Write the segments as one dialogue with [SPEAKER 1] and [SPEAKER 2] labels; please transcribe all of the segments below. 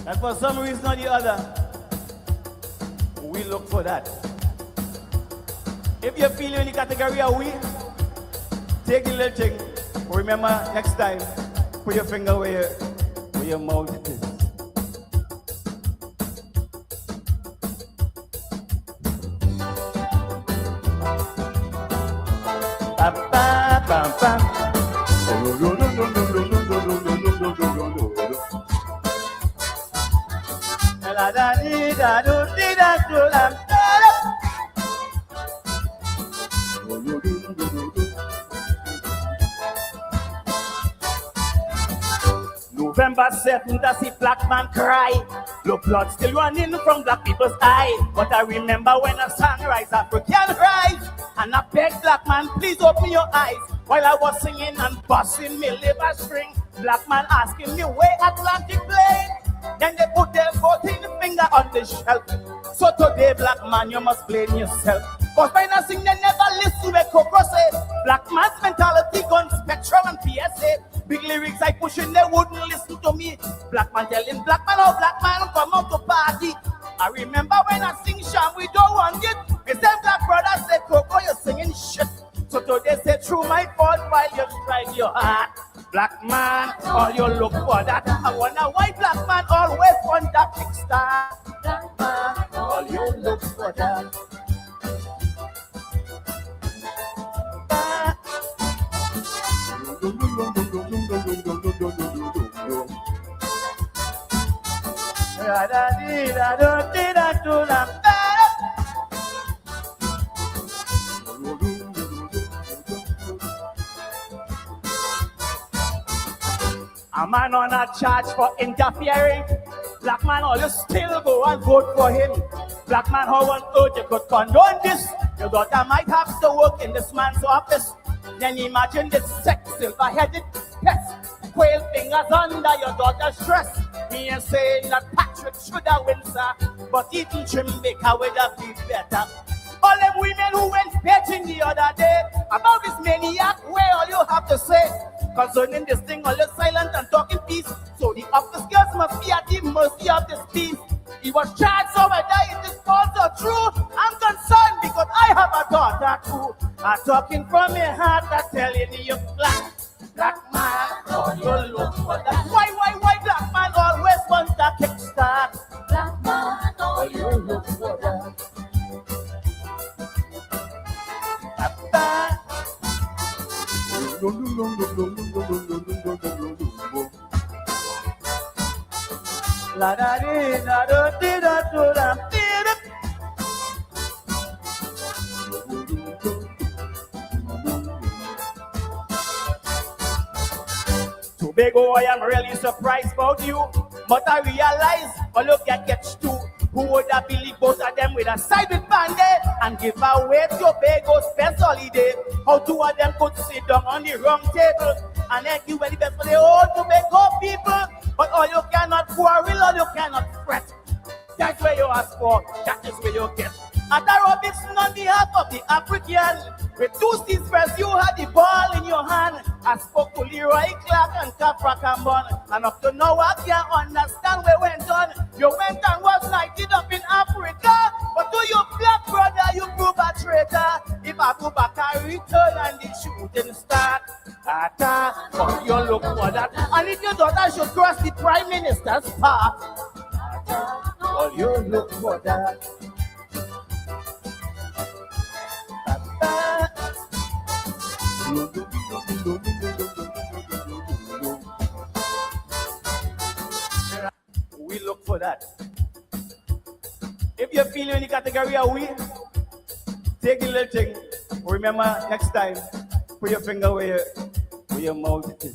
[SPEAKER 1] And for some reason or the other, we look for that. If you feel in the category of we, take the little thing. Remember, next time, put your finger where your mouth is. November 7th, I see black man cry. Look, blood still running from black people's eye. But I remember when a sunrise, African rise. And I beg black man, please open your eyes. While I was singing and busting me liver string, black man asking me where Atlantic play. Then they put their 14th finger on the shelf. So today, black man, you must blame yourself. Cause when I sing, they never listen to Coco say. Black man's mentality gone spectrum and PSA. Big lyrics I pushing, they wouldn't listen to me. Black man telling black man, oh black man, come out to party. I remember when I sing Sham, we don't want it. The same black brother said, Coco, you're singing shit. So today say, through my fault while you tried your heart. Black man, all you look for that. I want a white black man always want that kickstart. Black man, all you look for that. A man on a charge for interfering. Black man, all you still go and vote for him. Black man, how on earth you could condone this? Your daughter might have to work in this man's office. Then imagine this sex silver-headed pest. Quail fingers under your daughter's dress. Me ain't saying that Patrick should have win, sir, but eating Trimbeka would have been better. All them women who went betting the other day about this maniac, where all you have to say? Concerning this thing, all you're silent and talking peace. So the office girls must be at the mercy of this peace. He was charged, so whether it is false or true, I'm concerned because I have a daughter too. I'm talking from my heart, I'm telling you, black man, all you look for that. Why black man always wants that kickstart? Black man, all you look for that. La da dee da do dee da do da dee da. Tobago, I am really surprised about you, but I realize, oh look at Catch 2. Who would have believed both of them with a side with Band-Aid and give away Tobago's best holiday? How two of them could sit down on the wrong table and then give the best for the whole Tobago people? But all you cannot quarrel, all you cannot fret. That's where you ask for, that is where you get. Ada Robinson on behalf of the African. With 2 seats first, you had the ball in your hand. I spoke to Leroy Clark and Capra Cambon. And up to now, I can't understand where went on. You went and was knighted up in Africa. But to your black brother, you prove a traitor. If Abubakar return and the shooting start, but you look for that. And if your daughter should cross the Prime Minister's path, well, you look for that. We look for that. If you feel in the category of we, take the little thing. Remember, next time, put your finger where your mouth is.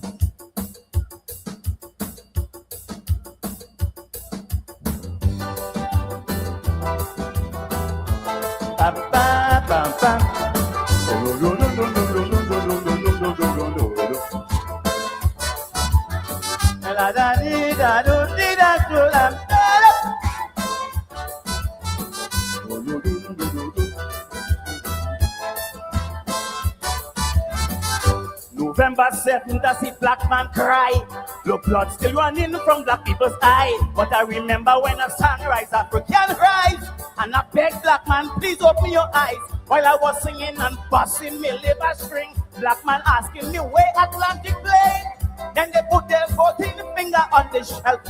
[SPEAKER 1] November remember certain to see black man cry. Look, blood still running from black people's eye. But I remember when a sunrise, African rise. And I beg black man, please open your eyes. While I was singing and busting me liver string, black man asking me where Atlantic play. Then they put their 14th finger on the shelf.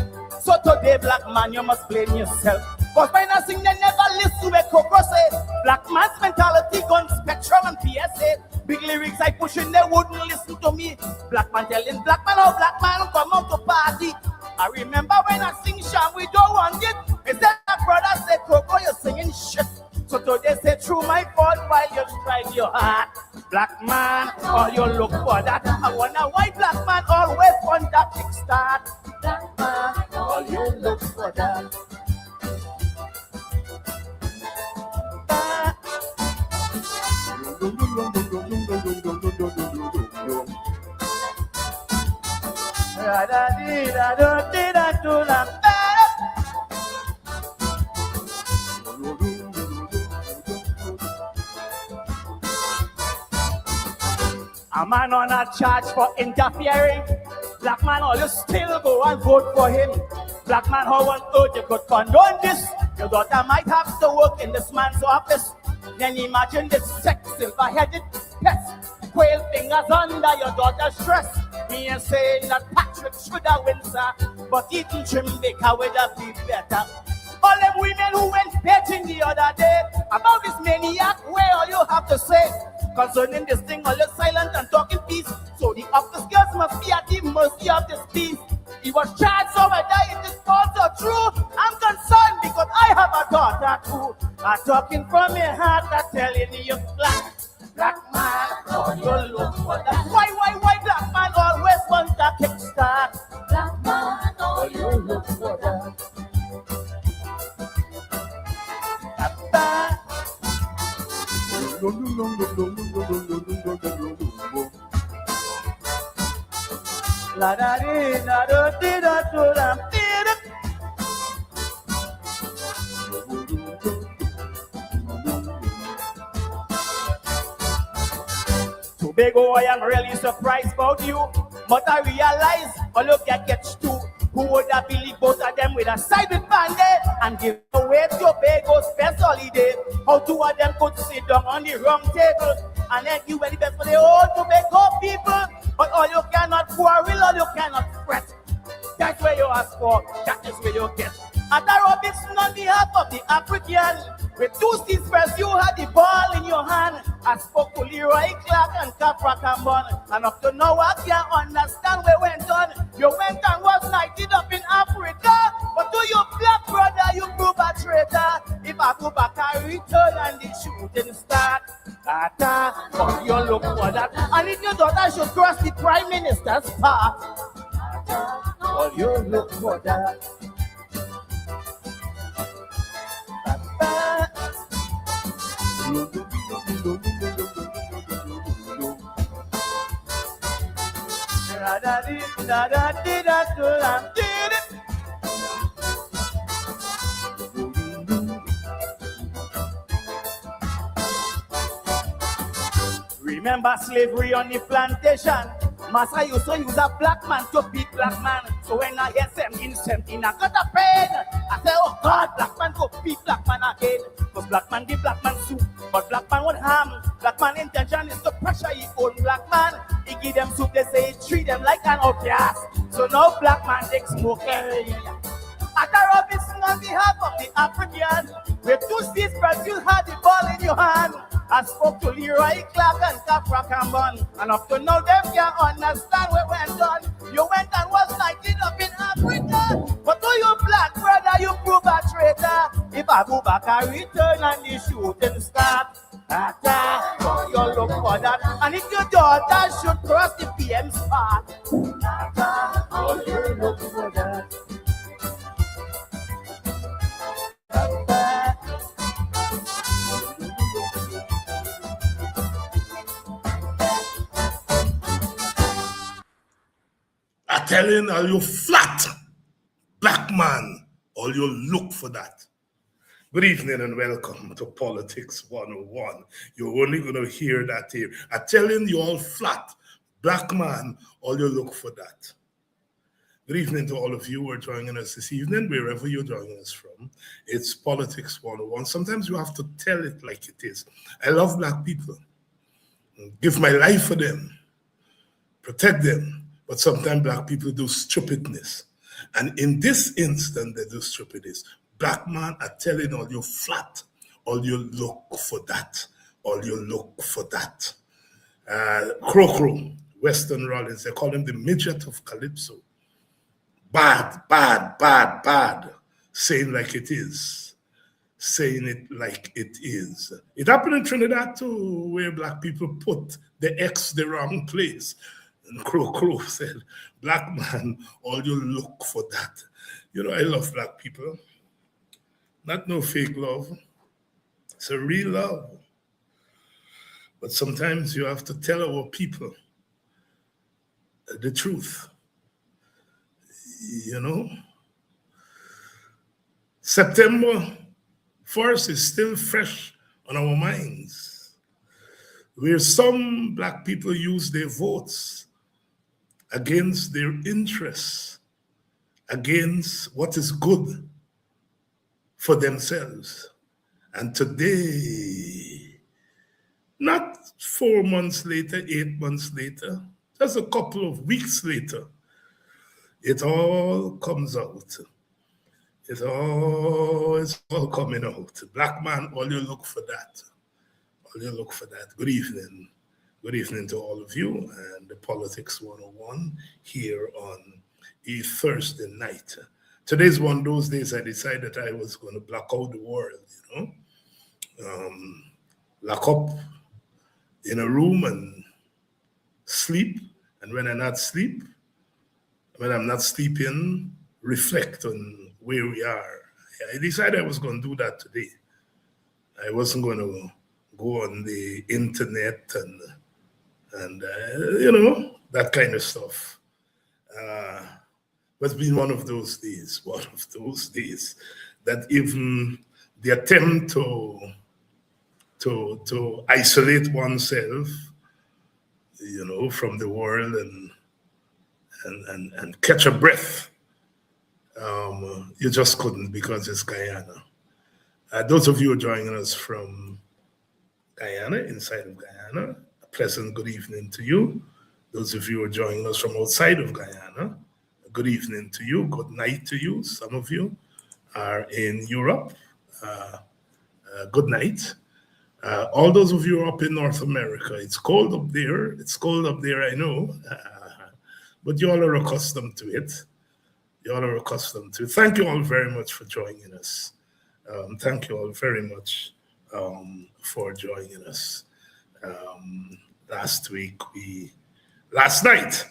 [SPEAKER 1] So today, black man, you must blame yourself. Cause when I sing, they never listen to a Coco say. Black man's mentality gone Spectrum and PSA. Big lyrics I pushing, they wouldn't listen to me. Black man telling black man, oh black man, come out to party. I remember when I sing Sham, we don't want it. Instead of brother say, Coco, you're singing shit. So today say, through my fault while you strike your heart. Black man, all you look for that. I wonder why black man always want that kickstart. Black man, all you look for that. A man on a charge for interfering. Black man, all you still go and vote for him. Black man, how on earth you could condone this? Your daughter might have to work in this man's office. Then imagine this sex silver-headed pest. Quail fingers under your daughter's dress. Me ain't saying that Patrick should have win, sir, but eating Jamaica would have been better. All them women who went betting the other day about this maniac, where all you have to say concerning this thing, all you silent and talking peace. So the office girls must be at the mercy of this beast. He was charged, so whether it is false or true, I'm concerned because I have a daughter too. I'm talking from your heart, I'm telling you, black man, oh, you look for that. Why black man always want that kickstart? Black man, oh, you look for that. La da di da do di da do da di da. Tobago, I am really surprised about you, but I realize all you get too. Who would have believed both of them with a side with Band-Aid and give away Tobago's best holiday? How two of them could sit down on the wrong table and then give the best for the whole Tobago people? But all you cannot quarrel, all you cannot fret. That's where you ask for, that is where you get. At the Robinson on behalf of the African, with 2 seats first, you had the ball in your hand. I spoke to Leroy Clark and Capra Cambon, and up to now I can't understand where went on. You went and was knighted up in Africa, but to your black brother, you prove a traitor. If I go back, I return and the shooting start. But you look for that. And if your daughter should cross the Prime Minister's path, but you look for that. Remember slavery on the plantation? Massa used to use a black man to beat black man. So when I hear 17, I got a pain. I say, oh God, black man go beat black man again. Because black man give black man soup, but black man won't harm. Black man intention is to pressure his own black man. He give them soup, they say he treat them like an outcast. So now black man take smoke. At the Robinson on behalf of the African, with 2 seats first, you had the ball in your hand. I spoke to Leroy Clark and Capra Cambon, and up to now them can't understand what went on. You went and was knighted up in Africa, but to your black brother you prove a traitor. If I go back I return and the shooting start. So you look for that. And if your daughter should cross the PM's path, so you look for that.
[SPEAKER 2] I telling all you flat black man, all you look for that. Good evening and welcome to Politics 101. You're only going to hear that here. I telling you all flat Black man, all you look for that. Good evening to all of you who are joining us this evening, wherever you're joining us from. It's Politics 101. Sometimes you have to tell it like it is. I love black people. Give my life for them. Protect them. But sometimes black people do stupidness. And in this instant, they do stupidness. Black man are telling all you flat. All you look for that. All you look for that. Crow, Weston Rollins, they call him the midget of Calypso. Bad, bad, bad, bad. Saying like it is. Saying it like it is. It happened in Trinidad too, where black people put the X the wrong place. And Crow said, black man, all you look for that. You know, I love black people. Not no fake love. It's a real love. But sometimes you have to tell our people the truth. You know? September 1st is still fresh on our minds, where some black people use their votes against their interests, against what is good for themselves. And today, not 4 months later, 8 months later, just a couple of weeks later, it all comes out. It's all coming out. Black man, all you look for that. All you look for that. Good evening. Good evening to all of you and the Politics 101 here on a Thursday night. Today's one of those days I decided I was going to block out the world, you know. Lock up in a room and sleep. And when I'm not sleeping, reflect on where we are. I decided I was going to do that today. I wasn't going to go on the internet and you know, that kind of stuff. But it's been one of those days that even the attempt to isolate oneself, you know, from the world and catch a breath, you just couldn't, because it's Guyana. Those of you who are joining us from Guyana, inside of Guyana, a pleasant good evening to you. Those of you who are joining us from outside of Guyana, good evening to you, good night to you. Some of you are in Europe, good night. All those of you who are up in North America, it's cold up there. It's cold up there, I know, but you all are accustomed to it. You all are accustomed to it. Thank you all very much for joining us. Thank you all very much for joining us. Last night,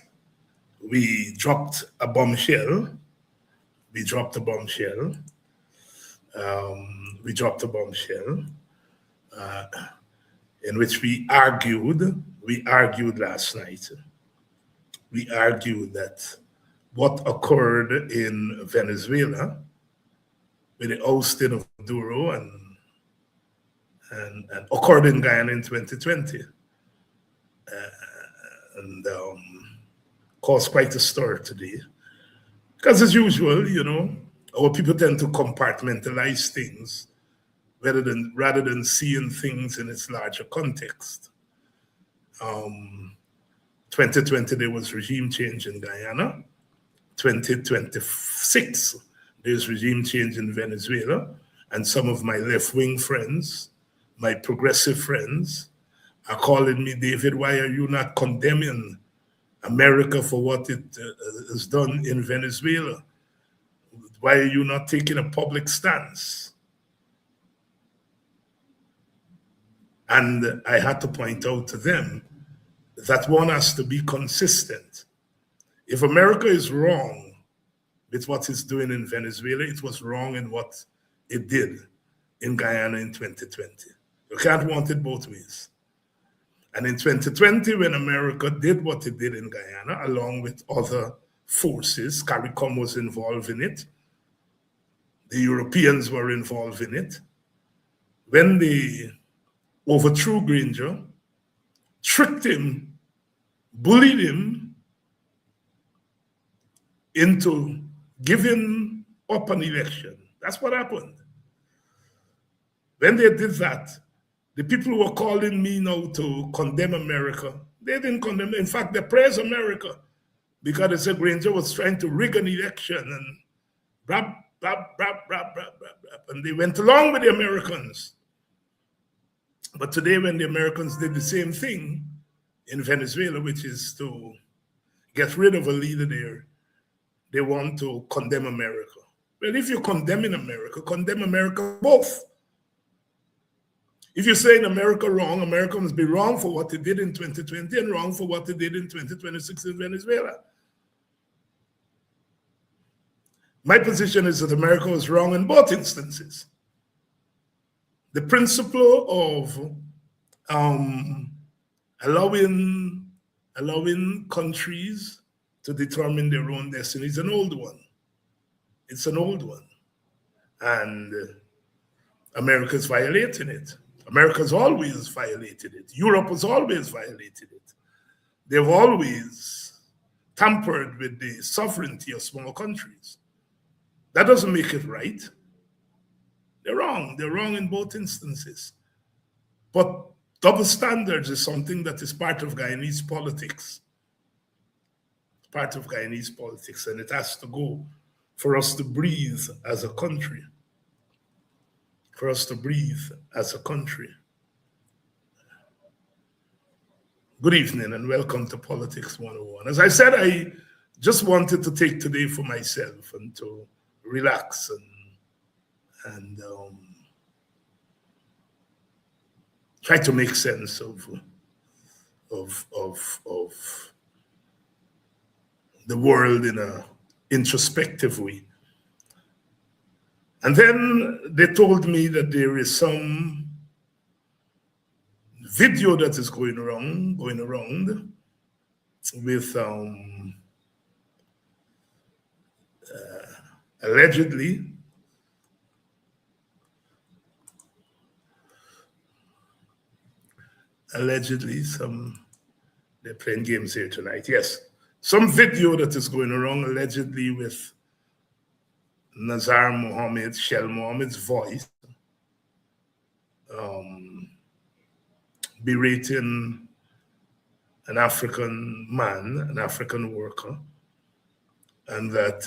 [SPEAKER 2] we dropped a bombshell. In which we argued last night. We argued that what occurred in Venezuela with the ousting of Maduro and occurred in Guyana in 2020 and caused quite a stir today. Because as usual, you know, our people tend to compartmentalize things rather than seeing things in its larger context. 2020, there was regime change in Guyana. 2026, there's regime change in Venezuela. And some of my left-wing friends, my progressive friends, are calling me, David, why are you not condemning America for what it has done in Venezuela? Why are you not taking a public stance? And I had to point out to them that one has to be consistent. If America is wrong with what it's doing in Venezuela, it was wrong in what it did in Guyana in 2020. You can't want it both ways. And in 2020, when America did what it did in Guyana, along with other forces, CARICOM was involved in it, the Europeans were involved in it, when they overthrew Granger, tricked him bullied him into giving up an election. That's what happened. When they did that, the people who were calling me now to condemn America, they didn't condemn. In fact, they praised America because they said Granger was trying to rig an election and blah, blah, blah, blah, blah, blah, blah. And they went along with the Americans. But today, when the Americans did the same thing in Venezuela, which is to get rid of a leader there, they want to condemn America. Well, if you're condemning America, condemn America both. If you're saying America wrong, America must be wrong for what it did in 2020 and wrong for what it did in 2026 in Venezuela. My position is that America was wrong in both instances. The principle of allowing countries to determine their own destiny is an old one. It's an old one. And America is violating it. America's always violated it. Europe has always violated it. They've always tampered with the sovereignty of small countries. That doesn't make it right. They're wrong. They're wrong in both instances. But double standards is something that is part of Guyanese politics. Part of Guyanese politics, and it has to go for us to breathe as a country. For us to breathe as a country. Good evening and welcome to Politics 101. As I said, I just wanted to take today for myself and to relax and try to make sense of the world in an introspective way. And then they told me that there is some video that is going around with allegedly they're playing games here tonight. Yes, some video that is going around allegedly with Nazar Mohammed, Shell Mohammed's voice, berating an African man, an African worker, and that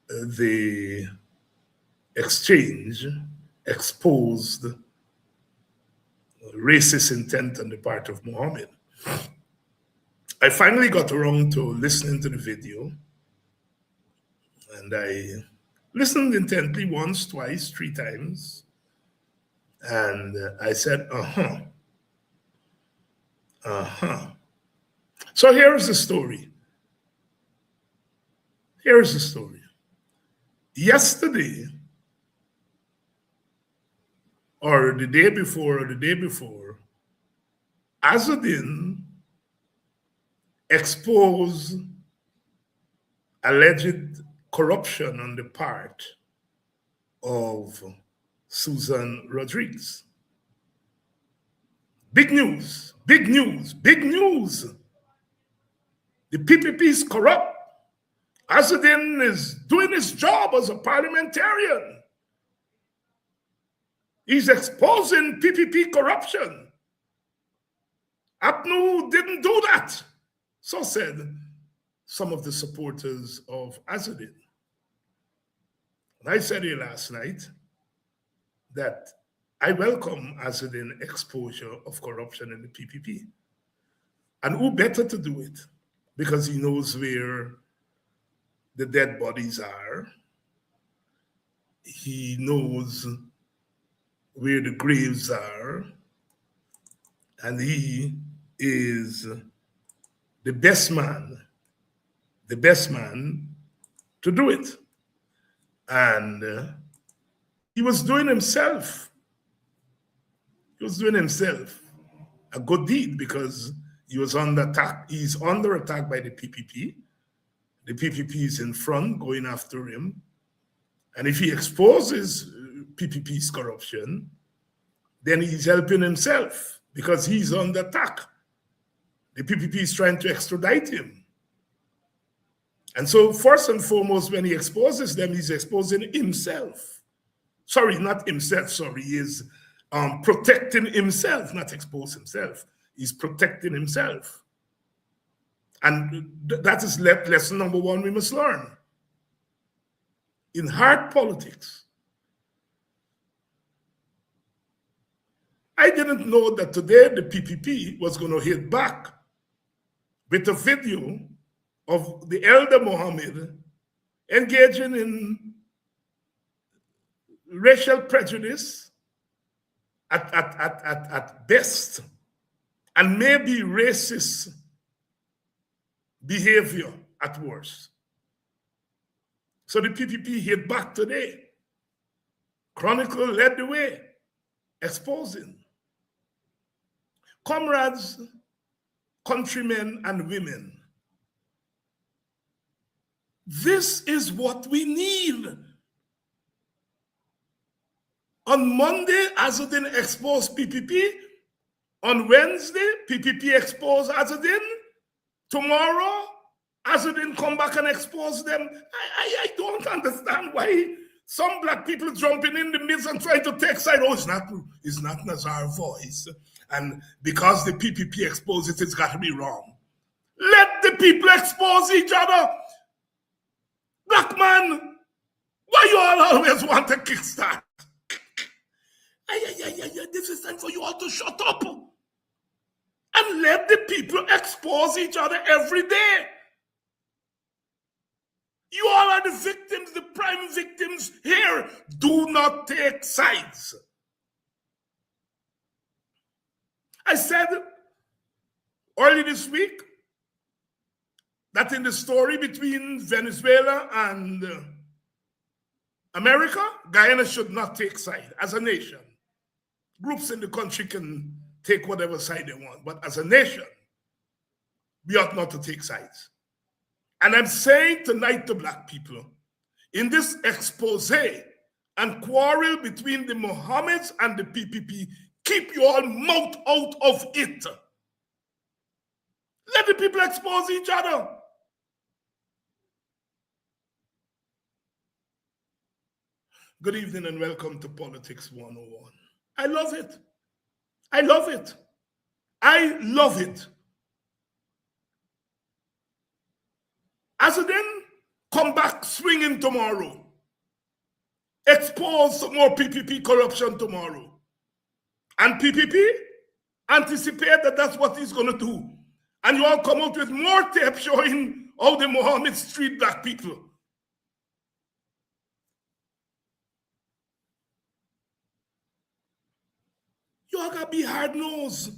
[SPEAKER 2] the exchange exposed racist intent on the part of Mohammed. I finally got around to listening to the video, and I listened intently once, twice, 3 times, and I said, So here's the story. Yesterday, or the day before, Azzuddin exposed alleged corruption on the part of Susan Rodriguez. Big news. The PPP is corrupt. Azzuddin is doing his job as a parliamentarian. He's exposing PPP corruption. APNU didn't do that. So said some of the supporters of Azzuddin. And I said here last night that I welcome Azzuddin exposure of corruption in the PPP. And who better to do it? Because he knows where the dead bodies are. He knows where the graves are. And he is the best man to do it. And he was doing himself a good deed because he was under attack. He's under attack by the PPP. The PPP is in front going after him. And if he exposes PPP's corruption, then he's helping himself because he's under attack. The PPP is trying to extradite him. And so first and foremost, when he exposes them, he's exposing himself. Sorry, not himself, sorry. He is protecting himself, not expose himself. He's protecting himself. And that is lesson number one we must learn. In hard politics, I didn't know that today the PPP was going to hit back with a video of the elder Mohammed engaging in racial prejudice at best, and maybe racist behavior at worst. So the PPP hit back today. Chronicle led the way, exposing. Comrades, countrymen, and women, this is what we need. On Monday, Azzedine exposed PPP. On Wednesday, PPP exposed Azzedine. Tomorrow, Azzedine come back and expose them. I don't understand why some black people jumping in the midst and trying to take side. Oh, it's not Nazar's voice. And because the PPP exposed it, it's got to be wrong. Let the people expose each other. Black man, why you all always want to kickstart? This is time for you all to shut up and let the people expose each other every day. You all are the victims, the prime victims here. Do not take sides. I said early this week that in the story between Venezuela and America, Guyana should not take side as a nation. Groups in the country can take whatever side they want, but as a nation, we ought not to take sides. And I'm saying tonight to black people, in this expose and quarrel between the Mohammeds and the PPP, keep your mouth out of it. Let the people expose each other. Good evening and welcome to Politics 101. I love it. I love it. I love it. Azzedine, come back swinging tomorrow. Expose some more PPP corruption tomorrow. And PPP, anticipate that that's what he's going to do. And you all come out with more tape showing how the Mohammeds treat black people. You all gotta be hard-nosed.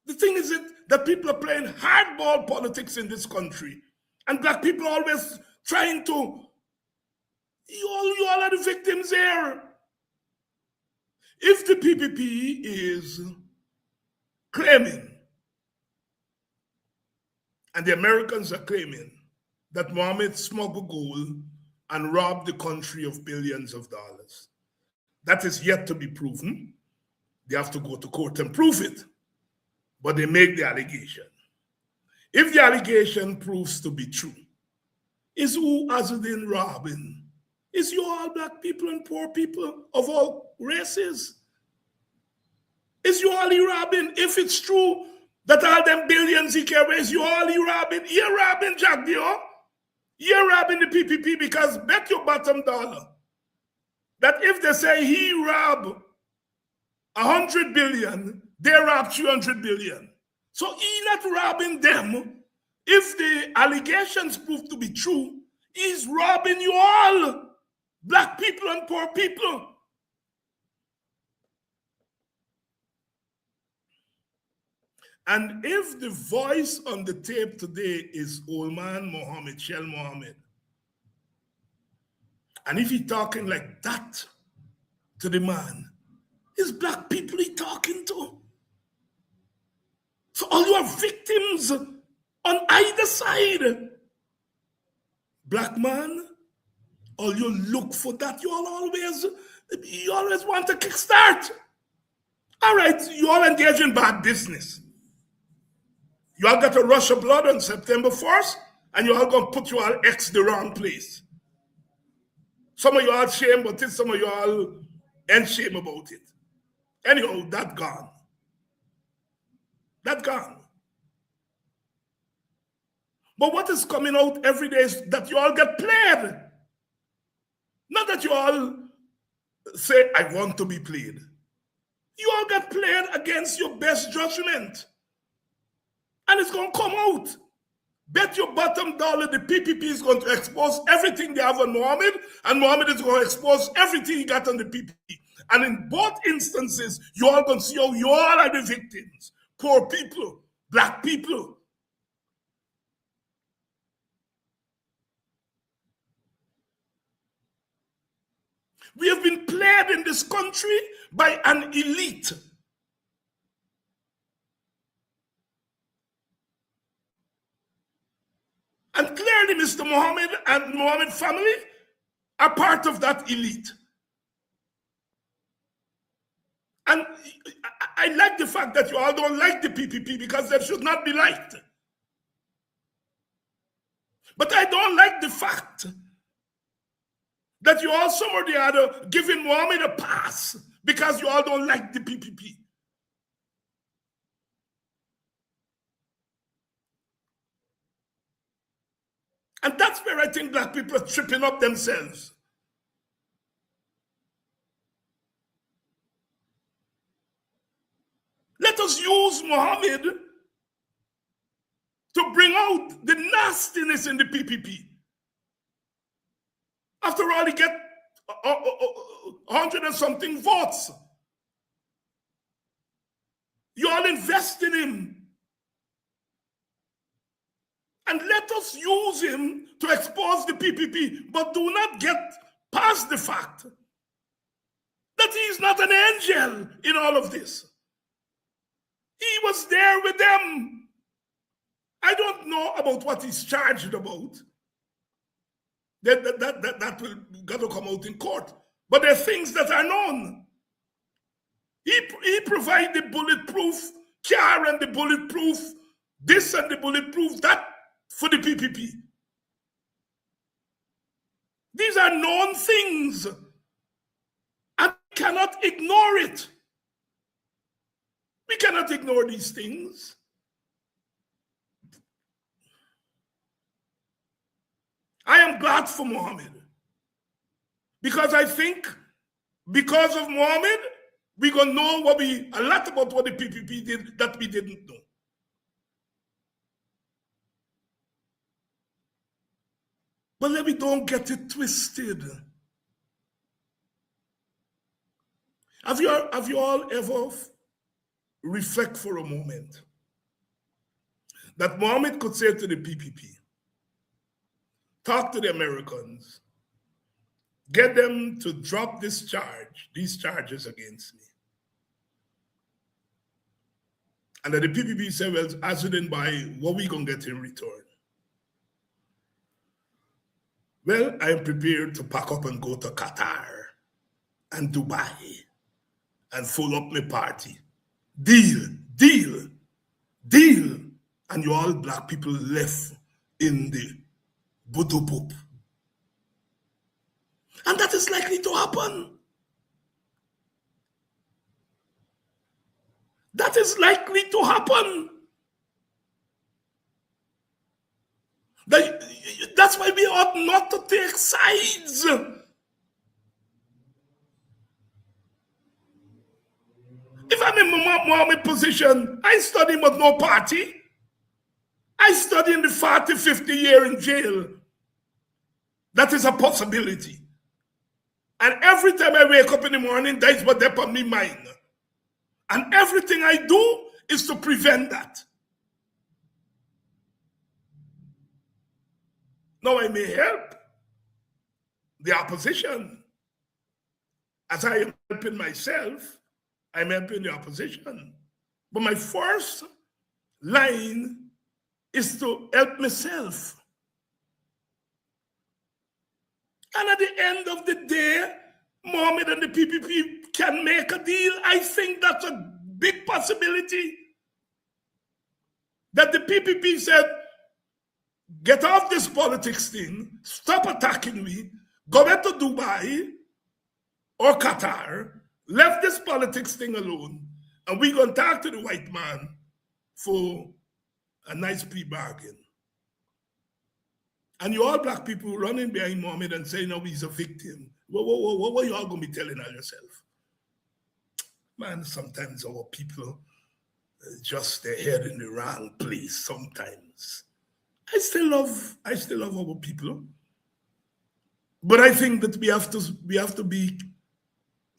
[SPEAKER 2] The thing is that people are playing hardball politics in this country. And black people are always trying to, you all are the victims here. If the PPP is claiming, and the Americans are claiming, that Mohammed smuggled gold and robbed the country of billions of dollars, that is yet to be proven. They have to go to court and prove it. But they make the allegation. If the allegation proves to be true, is who Azzedine robbing? Is you all black people and poor people of all races? Is you all he robbing? If it's true that all them billions he carries, you all he robbing? You're robbing Jack Dio. You're robbing the PPP, because bet your bottom dollar that if they say he robbed 100 billion, they robbed 300 billion. So he's not robbing them. If the allegations prove to be true, he's robbing you all, black people and poor people. And if the voice on the tape today is old man Mohammed, Shell Mohammed, and if he's talking like that to the man, it's black people he talking to. So all you are victims on either side. Black man, all you look for that, you always want to kickstart. All right, you all engage in bad business. You all got a rush of blood on September 1st, and you all going to put you all X the wrong place. Some of you all shame about it, some of you all ain't shame about it. Anyhow, that gone. That gone. But what is coming out every day is that you all get played. Not that you all say, I want to be played. You all get played against your best judgment. And it's going to come out. Bet your bottom dollar the PPP is going to expose everything they have on Mohammed, and Mohammed is going to expose everything he got on the PPP. And in both instances, you all going to see how you all are the victims. Poor people, black people. We have been played in this country by an elite. And clearly, Mr. Mohammed and Mohammed family are part of that elite. And I like the fact that you all don't like the PPP because they should not be liked. But I don't like the fact that you all some or the other giving Mohammed a pass because you all don't like the PPP. And that's where I think black people are tripping up themselves. Let us use Mohammed to bring out the nastiness in the PPP. After all, he get 100 and something votes. You all invest in him. And let us use him to expose the PPP, but do not get past the fact that he is not an angel in all of this. He was there with them. I don't know about what he's charged about. That will got to come out in court. But there are things that are known. He provided the bulletproof car and the bulletproof this and the bulletproof that for the PPP. These are known things. And we cannot ignore it. We cannot ignore these things. I am glad for Mohammed. Because I think because of Mohammed, we're going to know a lot about what the PPP did that we didn't know. But let me don't get it twisted. Have you all ever reflect for a moment that Mohammed could say to the PPP, talk to the Americans, get them to drop these charges against me. And then the PPP said, well, as we didn't buy, what we going to get in return? Well, I am prepared to pack up and go to Qatar and Dubai and full up my party. Deal. And you all black people left in the Budubup. And that is likely to happen. That is likely to happen. That's why we ought not to take sides. If I'm in Mohammed position, I study but no party. I study in the 40, 50 year in jail. That is a possibility. And every time I wake up in the morning, that's what they're on my mind. And everything I do is to prevent that. Now I may help the opposition. As I am helping myself, I'm helping the opposition. But my first line is to help myself. And at the end of the day, Mohammed and the PPP can make a deal. I think that's a big possibility. that the PPP said, get off this politics thing, stop attacking me, go back to Dubai or Qatar, left this politics thing alone, and we're going to talk to the white man for a nice plea bargain. And you all black people running behind Mohammed and saying, no, he's a victim. What are you all going to be telling on yourself? Man, sometimes our people just their head in the wrong place sometimes. I still love our people. But I think that we have to be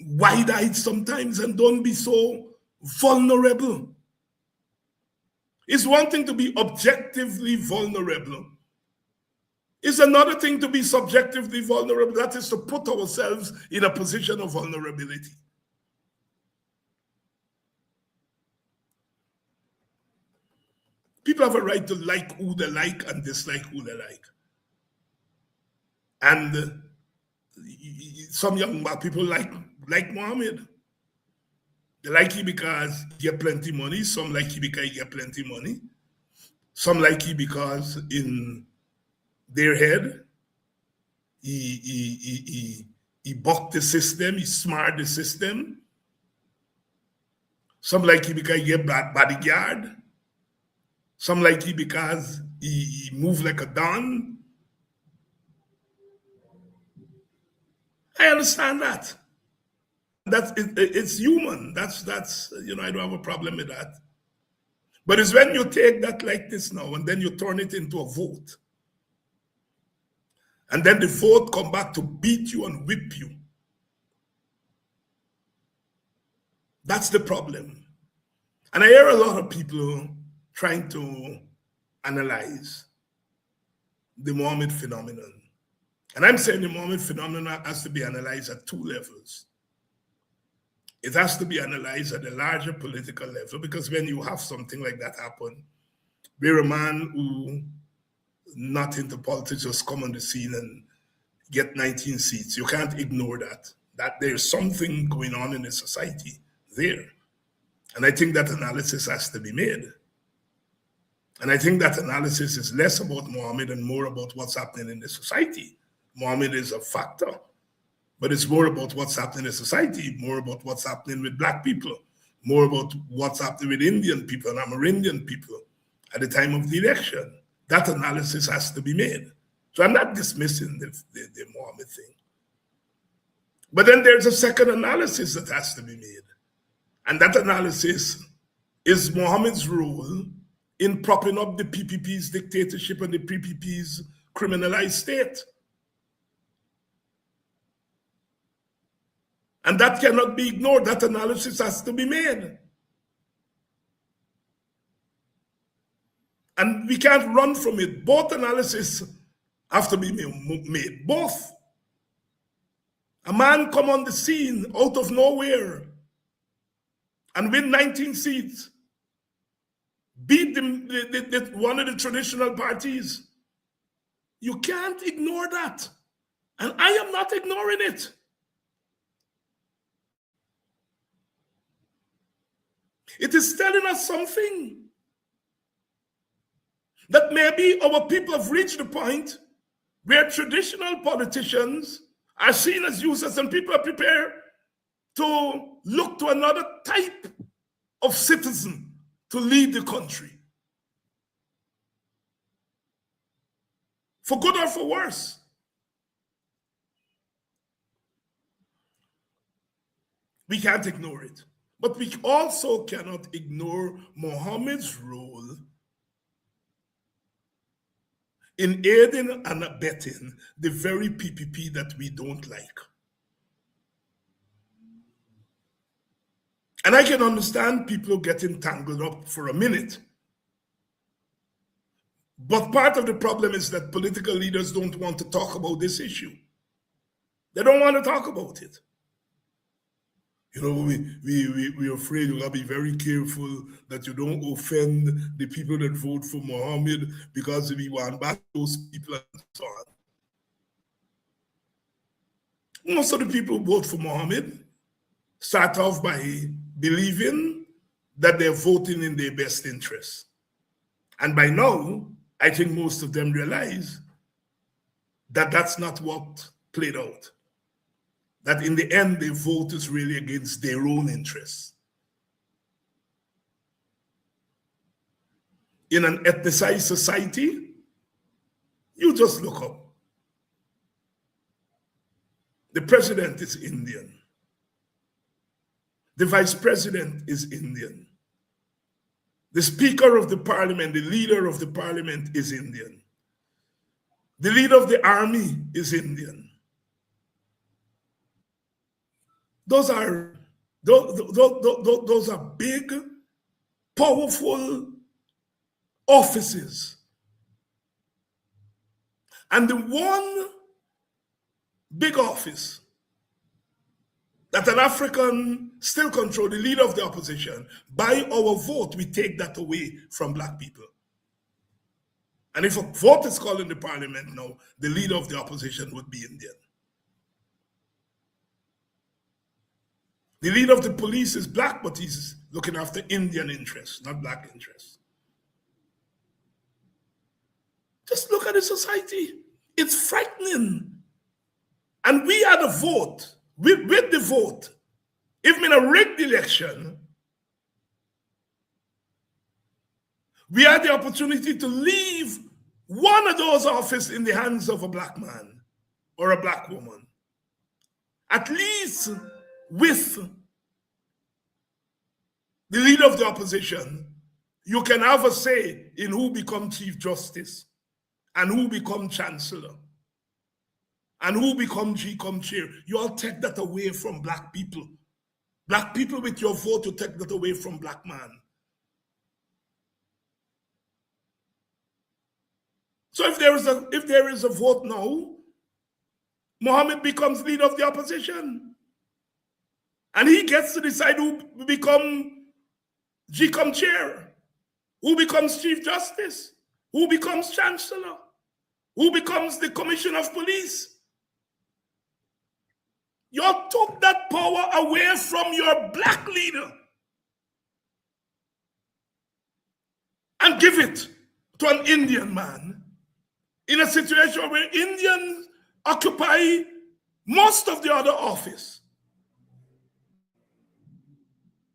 [SPEAKER 2] wide-eyed sometimes and don't be so vulnerable. It's one thing to be objectively vulnerable. It's another thing to be subjectively vulnerable. That is to put ourselves in a position of vulnerability. People have a right to like who they like and dislike who they like. And some young black people like Mohammed. They like him because he get plenty money. Some like him because he get plenty money. Some like him because in their head, he bucked the system, he smarted the system. Some like him because he get bodyguard. Some like him because he moved like a don. I understand that. It's human. That's I don't have a problem with that. But it's when you take that like this now and then you turn it into a vote. And then the vote come back to beat you and whip you. That's the problem. And I hear a lot of people trying to analyze the Mohammed phenomenon. And I'm saying the Mohammed phenomenon has to be analyzed at two levels. It has to be analyzed at a larger political level, because when you have something like that happen, where a man who not into politics just come on the scene and get 19 seats, you can't ignore that there's something going on in the society there. And I think that analysis has to be made. And I think that analysis is less about Mohammed and more about what's happening in the society. Mohammed is a factor, but it's more about what's happening in society, more about what's happening with black people, more about what's happening with Indian people and Amerindian people at the time of the election. That analysis has to be made. So I'm not dismissing the Mohammed thing. But then there's a second analysis that has to be made. And that analysis is Mohammed's role in propping up the PPP's dictatorship and the PPP's criminalized state. And that cannot be ignored. That analysis has to be made. And we can't run from it. Both analyses have to be made. Both. A man come on the scene out of nowhere and win 19 seats, beat one of the traditional parties. You can't ignore that. And I am not ignoring it. It is telling us something. That maybe our people have reached the point where traditional politicians are seen as users, and people are prepared to look to another type of citizen to lead the country. For good or for worse. We can't ignore it. But we also cannot ignore Mohammed's role in aiding and abetting the very PPP that we don't like. And I can understand people getting tangled up for a minute. But part of the problem is that political leaders don't want to talk about this issue. They don't want to talk about it. You know, we're afraid you gotta be very careful that you don't offend the people that vote for Mohammed, because we want back those people and so on. Most of the people who vote for Mohammed start off by believing that they're voting in their best interest. And by now, I think most of them realize that that's not what played out. That in the end, their vote is really against their own interests. In an ethnicized society, you just look up. The president is Indian. The vice president is Indian. The speaker of the parliament, the leader of the parliament is Indian. The leader of the army is Indian. Those are big, powerful offices. And the one big office that an African still control, the leader of the opposition, by our vote, we take that away from black people. And if a vote is called in the parliament now, the leader of the opposition would be Indian. The leader of the police is black, but he's looking after Indian interests, not black interests. Just look at the society. It's frightening. And we had a vote. With the vote, if in a rigged election, we had the opportunity to leave one of those offices in the hands of a black man or a black woman. At least with the leader of the opposition, you can have a say in who becomes Chief Justice and who becomes Chancellor and who becomes GCOM chair. You all take that away from black people. Black people with your vote, you take that away from black man. So if there is a vote now, Mohammed becomes leader of the opposition. And he gets to decide who become GCOM chair, who becomes Chief Justice, who becomes Chancellor, who becomes the Commissioner of Police. You took that power away from your black leader and give it to an Indian man in a situation where Indians occupy most of the other office.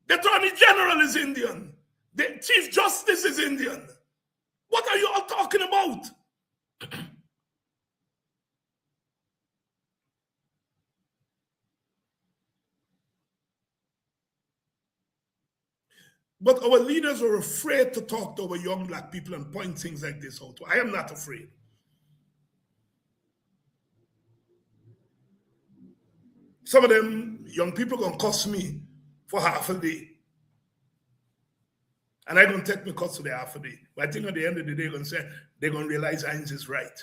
[SPEAKER 2] The Attorney General is Indian. The Chief Justice is Indian. What are you all talking about? But our leaders are afraid to talk to our young black people and point things like this out. I am not afraid. Some of them young people gonna cuss me for half a day. And I don't take my cuss to the half a day. But I think at the end of the day, they're gonna realize Heinz is right.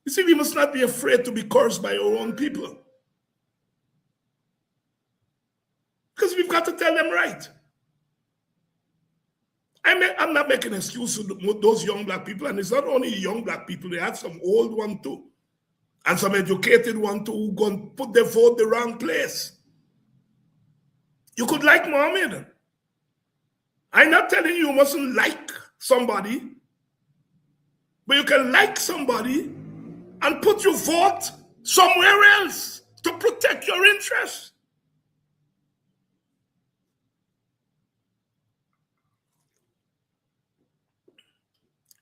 [SPEAKER 2] You see, we must not be afraid to be cursed by our own people. Because we've got to tell them right. I'm not making an excuse to those young black people, and it's not only young black people, they have some old one too. And some educated one too who go and put their vote the wrong place. You could like Mohammed. I'm not telling you mustn't like somebody, but you can like somebody and put your vote somewhere else to protect your interests.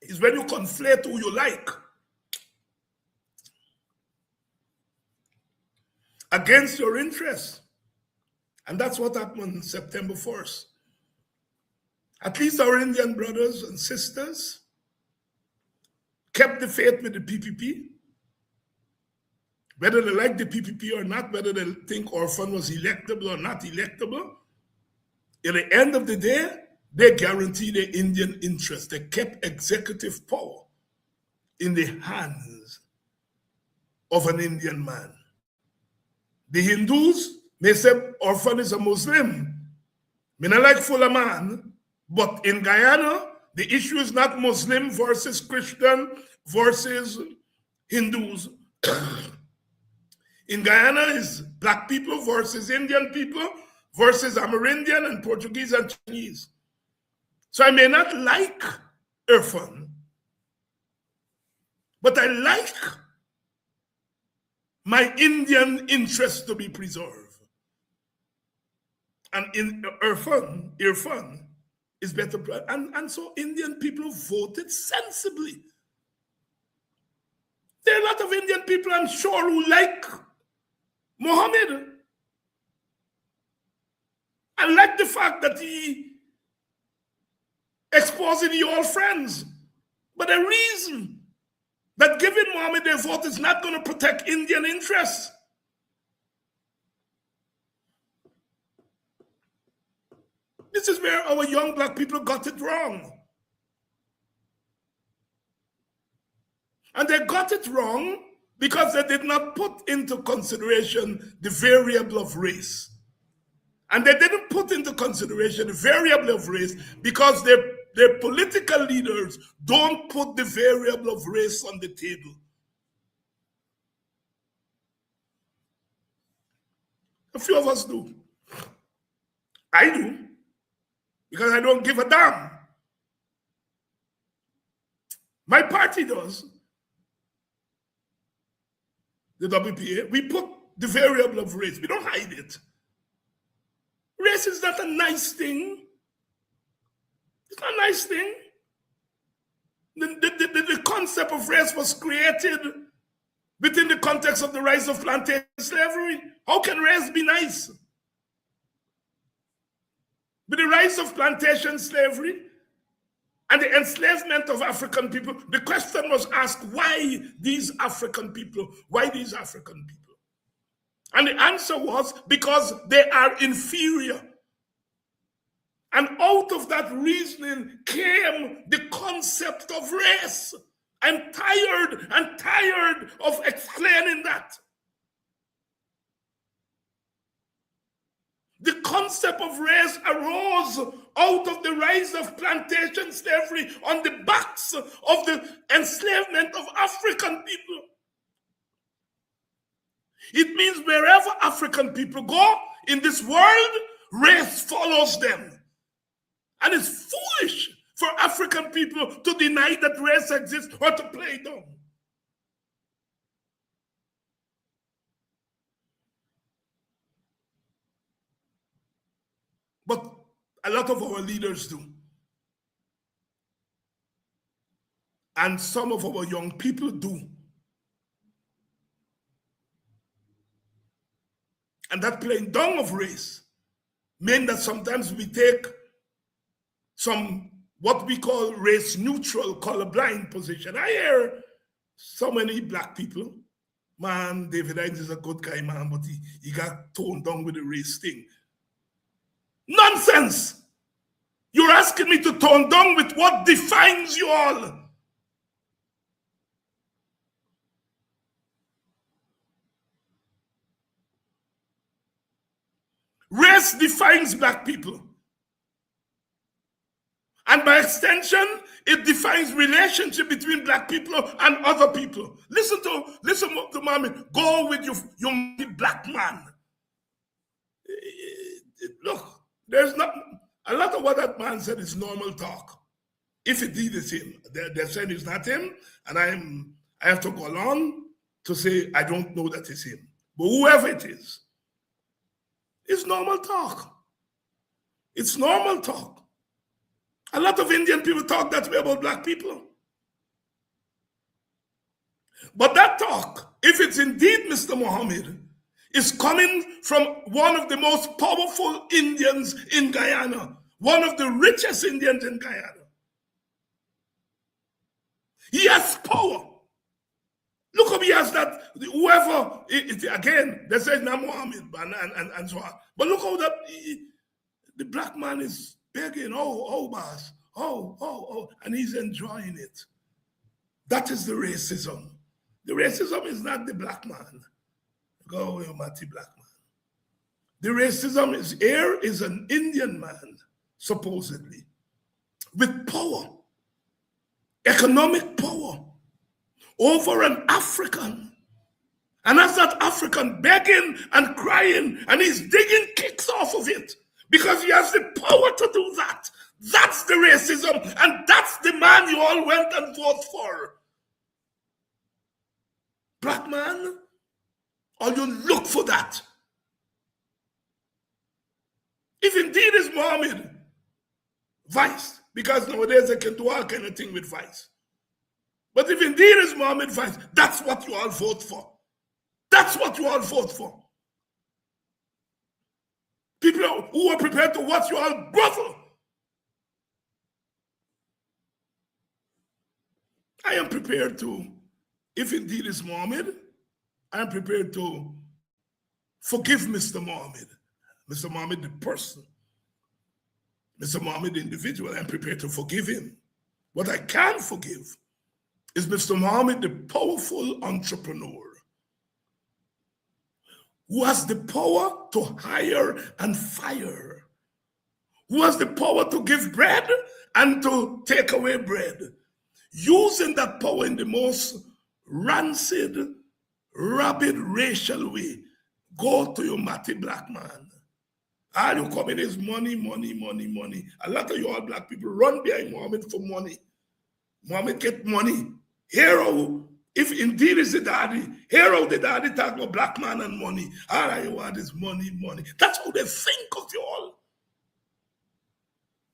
[SPEAKER 2] Is when you conflate who you like against your interests. And that's what happened on September 1st. At least our Indian brothers and sisters kept the faith with the PPP. Whether they like the PPP or not, whether they think Orphan was electable or not electable, at the end of the day, they guaranteed their Indian interest. They kept executive power in the hands of an Indian man. The Hindus may say Orphan is a Muslim. I not like Fuller man, but in Guyana, the issue is not Muslim versus Christian versus Hindus. In Guyana is black people versus Indian people versus Amerindian and Portuguese and Chinese. So I may not like Irfan, but I like my Indian interest to be preserved. And in Irfan is better. And so Indian people voted sensibly. There are a lot of Indian people, I'm sure, who like Mohammed. I like the fact that he exposing you all friends. But the reason that giving Mohammed their vote is not going to protect Indian interests. This is where our young black people got it wrong. And they got it wrong because they did not put into consideration the variable of race. And they didn't put into consideration the variable of race because their political leaders don't put the variable of race on the table. A few of us do. I do. Because I don't give a damn. My party does. The WPA, we put the variable of race. We don't hide it. Race is not a nice thing. It's not a nice thing. The concept of race was created within the context of the rise of plantation slavery. How can race be nice? With the rise of plantation slavery and the enslavement of African people, the question was asked, why these African people? Why these African people? And the answer was, because they are inferior. And out of that reasoning came the concept of race. I'm tired of explaining that. The concept of race arose out of the rise of plantation slavery on the backs of the enslavement of African people. It means wherever African people go in this world, race follows them. And it's foolish for African people to deny that race exists or to play dumb. But a lot of our leaders do. And some of our young people do. And that playing down of race means that sometimes we take some what we call race neutral, colorblind position. I hear so many black people, man, David Hines is a good guy, man, but he got toned down with the race thing. Nonsense! You're asking me to tone down with what defines you all. Race defines black people. And by extension, it defines relationship between black people and other people. Listen to mommy. Go with your black man. Look, there's not a lot of what that man said is normal talk. If indeed it's him, they're saying it's not him, and I have to go along to say I don't know that it's him. But whoever it is, it's normal talk. It's normal talk. A lot of Indian people talk that way about black people. But that talk, if it's indeed Mr. Mohammed, is coming from one of the most powerful Indians in Guyana, one of the richest Indians in Guyana. He has power. Look how he has that, whoever, again, they say not Mohammed and so on. But look how the black man is begging, boss, and he's enjoying it. That is the racism. The racism is not the black man. Go away, Matty black man. The racism is an Indian man, supposedly, with power, economic power, over an African. And that's that African begging and crying, and he's digging kicks off of it because he has the power to do that. That's the racism, and that's the man you all went and voted for. Black man, or you look for that. If indeed is Mohammed, vice, because nowadays they can do all kind of thing with vice. But if indeed is Mohammed vice, that's what you all vote for. That's what you all vote for. People who are prepared to watch you all grovel. I am prepared to, if indeed is Mohammed, I am prepared to forgive Mr. Mohammed. Mr. Mohammed, the person. Mr. Mohammed, the individual, I'm prepared to forgive him. What I can't forgive is Mr. Mohammed, the powerful entrepreneur, who has the power to hire and fire, who has the power to give bread and to take away bread, using that power in the most rancid, rabid, racial way. Go to your matty black man. All you come in is money, money, money, money. A lot of you all black people run behind Mohammed for money. Mohammed get money. Hero, if indeed is the daddy, hero, the daddy talk about black man and money. All you want is money, money. That's how they think of you all.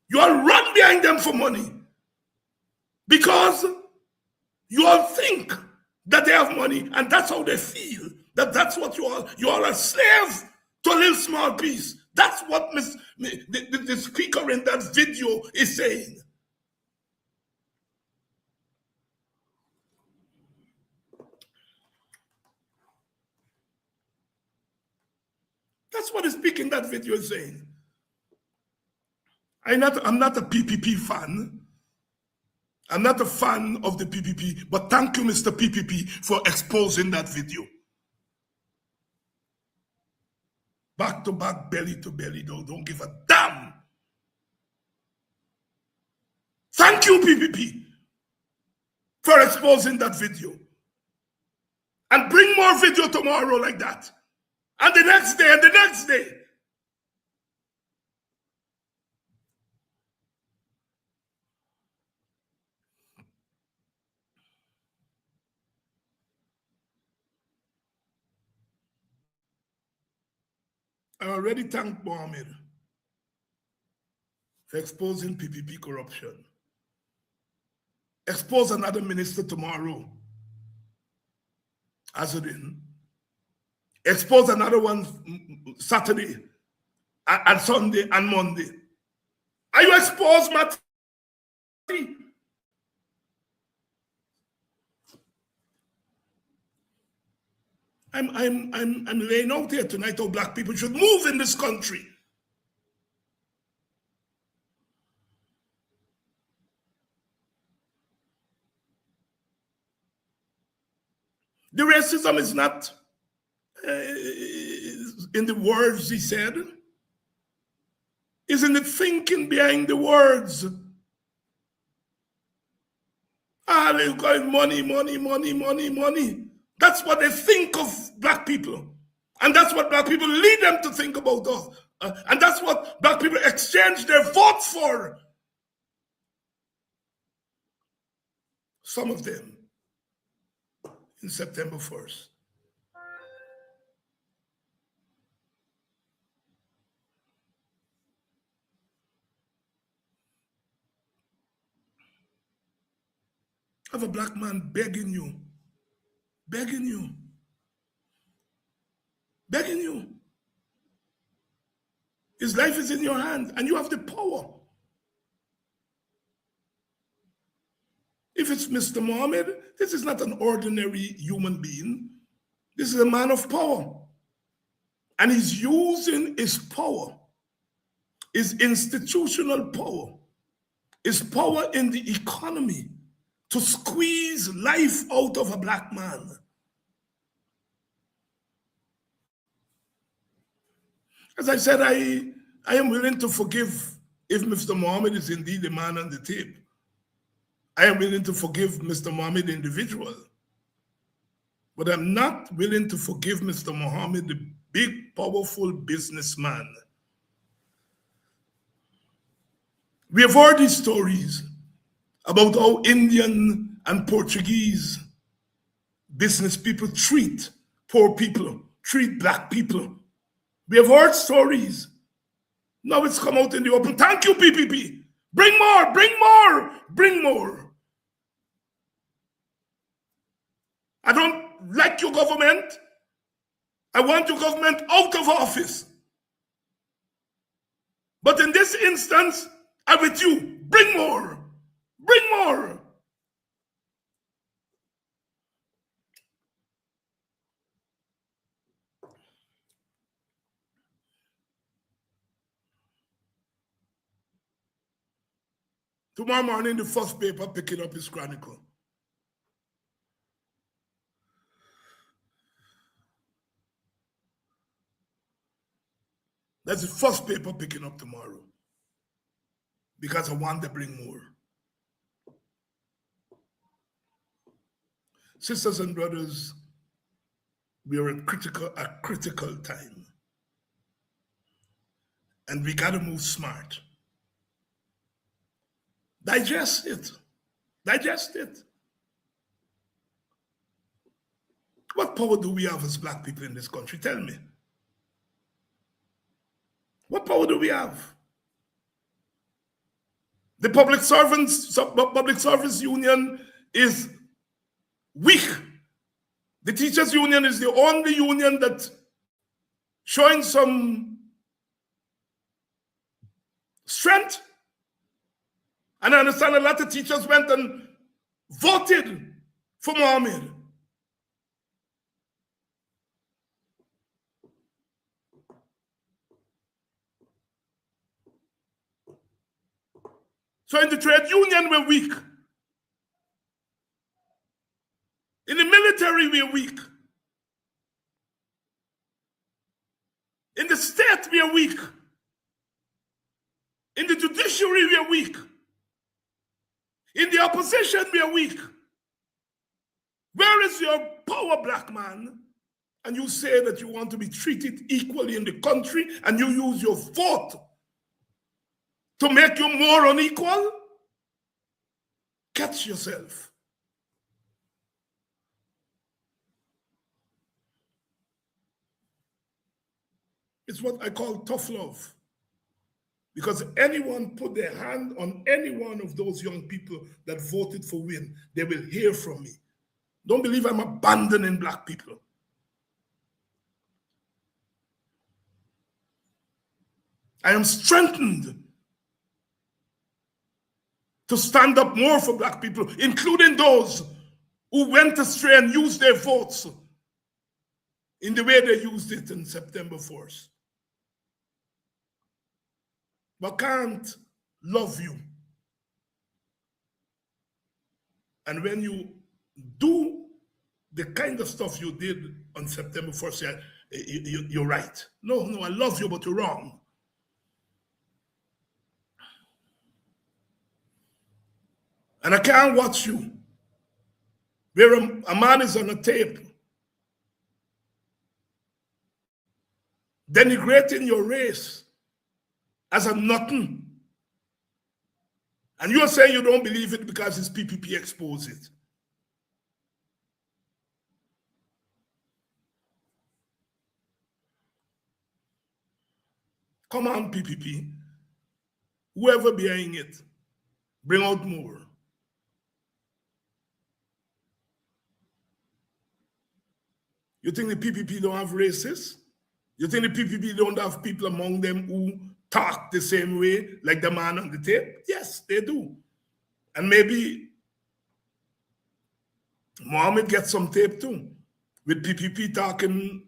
[SPEAKER 2] You all run behind them for money. Because you all think that they have money, and that's how they feel. That's what you all are slave to a little small piece. That's what the speaker in that video is saying. That's what the speaker in that video is saying. I'm not a PPP fan. I'm not a fan of the PPP, but thank you, Mr. PPP, for exposing that video. Back to back, belly to belly, though. Don't give a damn. Thank you, PPP, for exposing that video. And bring more video tomorrow like that. And the next day, and the next day. I already thanked Mohammed for exposing PPP corruption. Expose another minister tomorrow, Azudin. Expose another one Saturday and Sunday and Monday. Are you exposed, Matty? I'm laying out here tonight how black people should move in this country. The racism is not in the words he said. Is in the thinking behind the words. They're going money, money, money, money, money. That's what they think of black people. And that's what black people lead them to think about us. And that's what black people exchange their vote for. Some of them in September 1st. Have a black man begging you, begging you, begging you. His life is in your hand and you have the power. If it's Mr. Mohammed, this is not an ordinary human being. This is a man of power. And he's using his power, his institutional power, his power in the economy to squeeze life out of a black man. As I said, I am willing to forgive if Mr. Mohammed is indeed the man on the tape. I am willing to forgive Mr. Mohammed the individual. But I'm not willing to forgive Mr. Mohammed, the big, powerful businessman. We have heard these stories about how Indian and Portuguese business people treat poor people, treat black people. We have heard stories. Now it's come out in the open. Thank you, PPP. Bring more, bring more, bring more. I don't like your government. I want your government out of office. But in this instance, I'm with you. Bring more. Bring more. Tomorrow morning, the first paper picking up his Chronicle. That's the first paper picking up tomorrow. Because I want to bring more. Sisters and brothers, we are at a critical time. And we got to move smart. Digest it. Digest it. What power do we have as black people in this country? Tell me. What power do we have? The public service union is weak. The teachers union is the only union that's showing some strength. And I understand a lot of teachers went and voted for Mohammed. So in the trade union, we're weak. In the military, we're weak. In the state, we are weak. In the judiciary, we are weak. In the opposition, we are weak. Where is your power, black man? And you say that you want to be treated equally in the country, and you use your vote to make you more unequal? Catch yourself. It's what I call tough love. Because anyone put their hand on any one of those young people that voted for Win, they will hear from me. Don't believe I'm abandoning black people. I am strengthened to stand up more for black people, including those who went astray and used their votes in the way they used it on September 4th. But can't love you. And when you do the kind of stuff you did on September 1st, you're right. No, I love you, but you're wrong. And I can't watch you where a man is on a tape denigrating your race as a nothing. And you're saying you don't believe it because his PPP exposed it. Come on, PPP. Whoever behind it, bring out more. You think the PPP don't have racists? You think the PPP don't have people among them who talk the same way like the man on the tape? Yes, they do. And maybe Mohammed gets some tape too, with PPP talking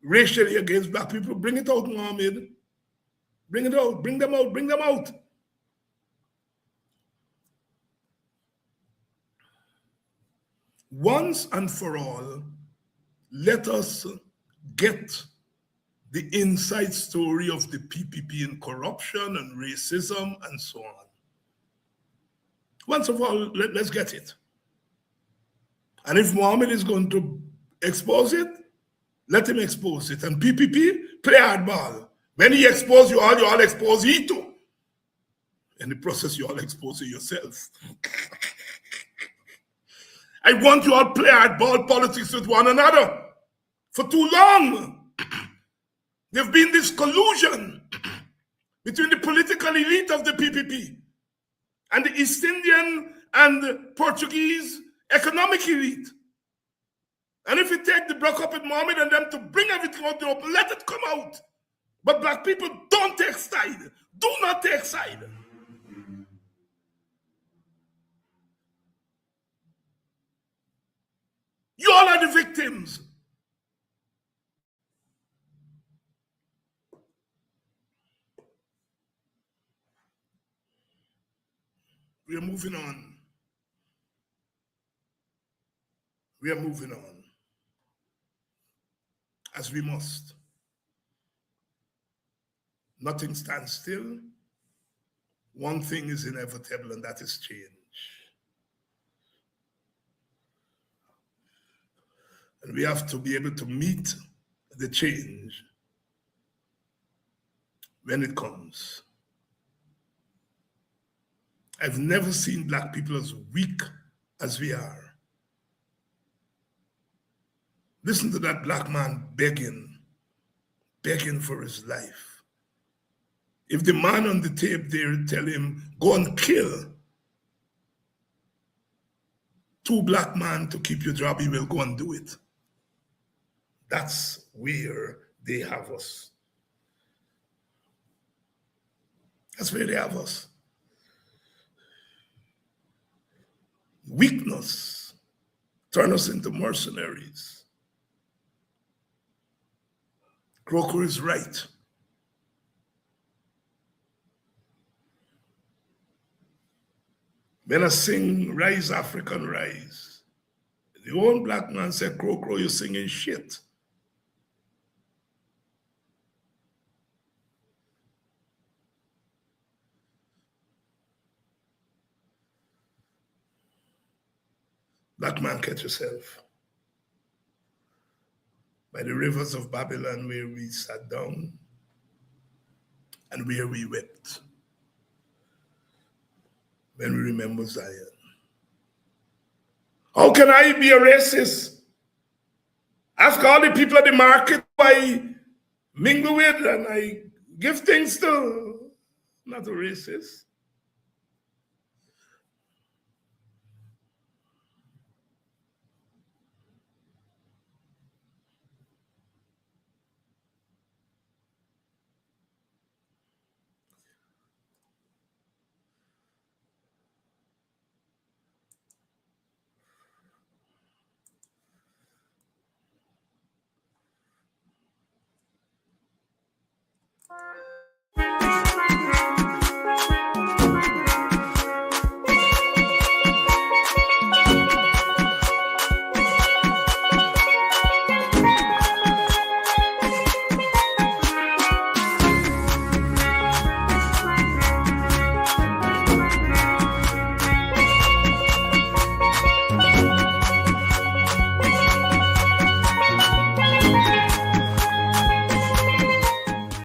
[SPEAKER 2] racially against black people. Bring it out, Mohammed. Bring it out. Bring them out. Bring them out. Once and for all, let us get the inside story of the PPP and corruption and racism and so on. Once and for all, let's get it. And if Mohammed is going to expose it, let him expose it. And PPP, play hardball. When he expose you all expose he too. In the process, you all expose yourself. I want you all play hardball politics with one another. For too long, there's been this collusion between the political elite of the PPP and the East Indian and the Portuguese economic elite. And if you take the block up with Mohammed and them to bring everything out the open, let it come out. But black people don't take side. Do not take side. You all are the victims. We are moving on. We are moving on. As we must. Nothing stands still. One thing is inevitable, and that is change. And we have to be able to meet the change when it comes. I've never seen black people as weak as we are. Listen to that black man begging for his life. If the man on the tape there tell him, go and kill 2 black men to keep your job, he will go and do it. That's where they have us. That's where they have us. Weakness turn us into mercenaries. Croker is right. When I sing Rise African Rise, the old black man said, Crow, you're singing shit. Black man, catch yourself. By the rivers of Babylon where we sat down and where we wept when we remember Zion. How can I be a racist? Ask all the people at the market who I mingle with and I give things to. Not a racist.